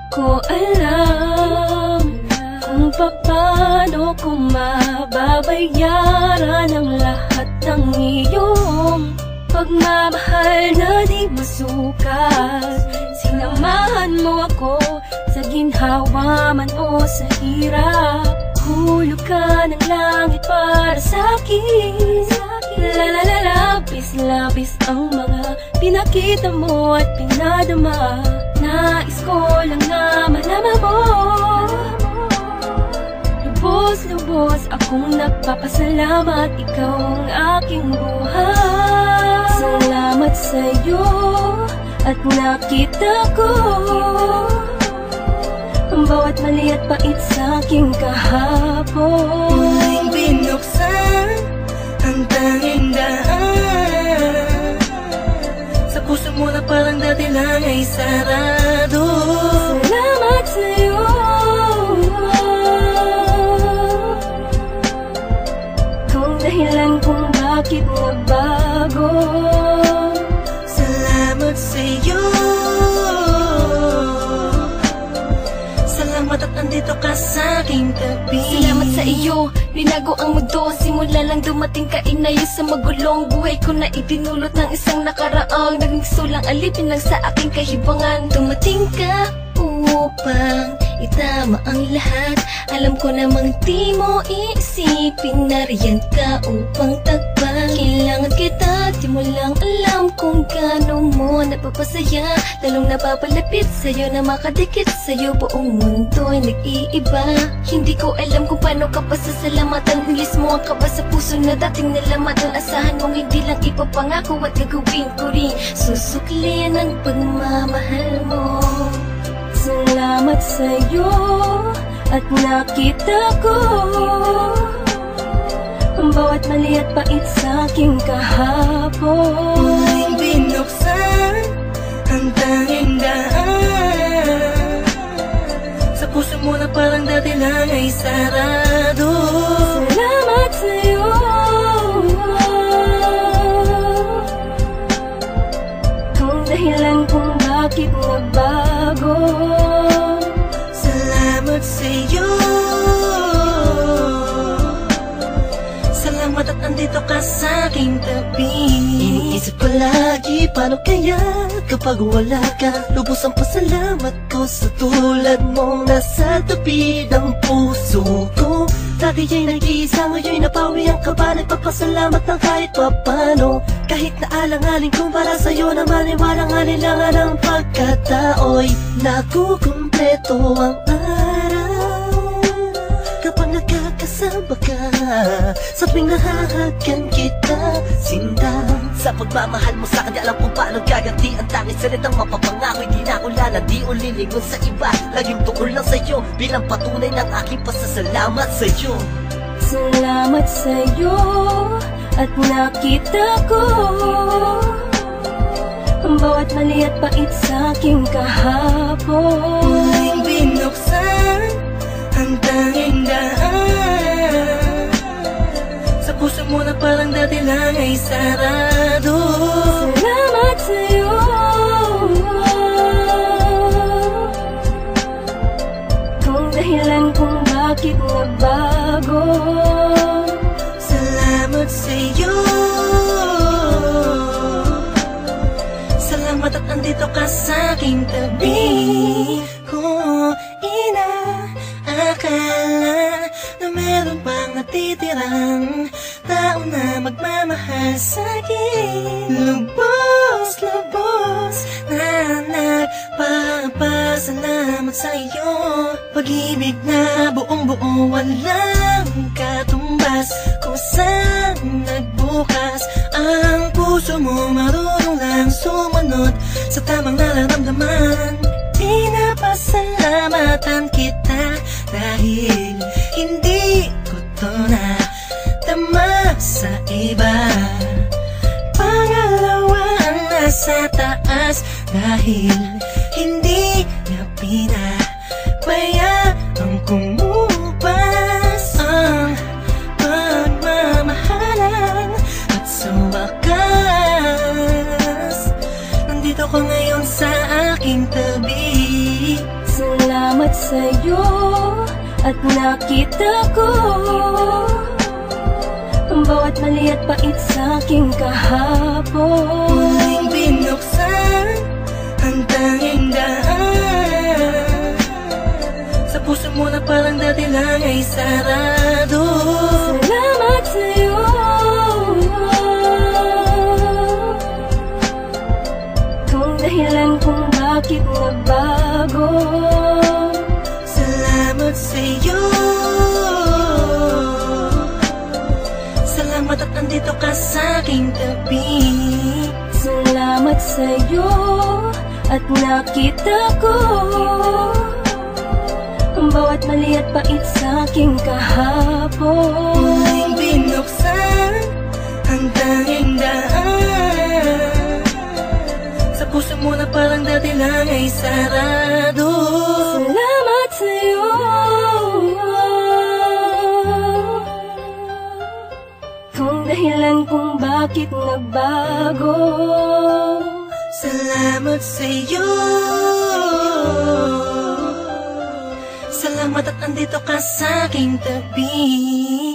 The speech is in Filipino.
ko alam kung paano ko mababayaran ang lahat ng iyong pagmamahal na di masukat. Sinamahan mo ako sa ginhawa man o sa hirap. Hulog ka ng langit para sa'kin. Labis ang mga pinakita mo at pinadama. Nais ko lang na malaman mo. Lubos akong nagpapasalamat, ikaw ang aking buhay. Salamat sa'yo at nakita ko ang bawat mali at pait sa'king kahapon. Muling binuksan ang tanging daan sa puso mo na parang dati lang ay sarado. Salamat sa'yo, kung dahilan kung bakit nabago. Salamat sa'yo, salamat at andito ka sa aking tabi. Salamat sa iyo, binago ang mundo. Simula lang dumating ka, inayos sa magulong buhay ko na itinulot ng isang nakaraang naging sulang alipin lang sa aking kahibangan. Dumating ka upang itama ang lahat. Alam ko namang di mo iisipin, nariyan ka upang tagpan. Kailangan kita, di mo lang alam kung gaano mo napapasaya. Lalong napapalapit sa'yo na makadikit sa'yo, buong mundo'y nag-iiba. Hindi ko alam kung paano ka pasasalamatan. Ilis mo ang kaba sa puso na dating nalamatan. Asahan mong hindi lang ipapangako at gagawin ko rin. Susuklin ang pagmamahal mo. Salamat sa'yo at nakita ko ang bawat mali at pait sa'king kahapon. Muling binuksan ang tanging daan sa puso mo na parang dati lang ay sarado. Salamat sa'yo, kung dahilan kung bakit nabago. Salamat sa'yo, salamat at andito ka sa aking tabi. Iniisip ko lagi, paano kaya kapag wala ka? Lubos ang pasalamat ko sa tulad mong nasa tabi ng puso ko. Dati ay nag-iisa, ngayon napawi ang kaba. Nagpapasalamat ng kahit papano. Kahit na alanganin kung para sa'yo naman ay walang anilangan ang pagkatao'y nakukumpleto ang araw kapag nagkakasama ka. Sa tuwing nahahagan kita, sinta sa pagmamahal mo sa'kin, di alam kung paano gaganti ang tanging salitang mapapangako. Hindi na ako lana, di ulilingon sa iba. Laging tukol lang sa'yo bilang patunay ng aking pasasalamat sa'yo. Salamat sa'yo at nakita ko ang bawat mali at pait sa'king kahapon. Muling binuksan ang tanging daan sa puso mo na parang dati lang ay sarado. Salamat sa'yo, kung dahilan kung bakit nabago. Salamat sa'yo, salamat at andito ka sa aking tabi. Kung inaakala na meron pang natitirang tao na magmamahal sa'kin, lubos na nagpapasalamat sa'yo. Pag-ibig na buong-buo, walang katumbas. Kung saan nagbukas ang puso mo, marunong lang sumunod sa tamang nararamdaman. Pinapasalamatan kita dahil hindi ko to na tama sa iba. Pangalawa ang nasa taas dahil hindi niya pinabayaan kumupas ang pagmamahalan. At sa wakas, nandito ko ngayon sa aking tabi. sa'yo at nakita ko ang bawat mali at pait sa'king kahapon. Muling binuksan ang tanging daan sa puso mo na parang dati lang ay sarado. Salamat sa'yo, kung dahilan kung bakit nagbago. Salamat sa'yo, salamat at andito ka sa'king tabi. Salamat sa'yo at nakita ko ang bawat mali at pait sa'king kahapon. Muling binuksan ang tanging daan sa puso mo na parang dati lang ay sarado. Salamat sa'yo, kung dahilan kung bakit nagbago. Salamat sa'yo, salamat at andito ka sa'king tabi.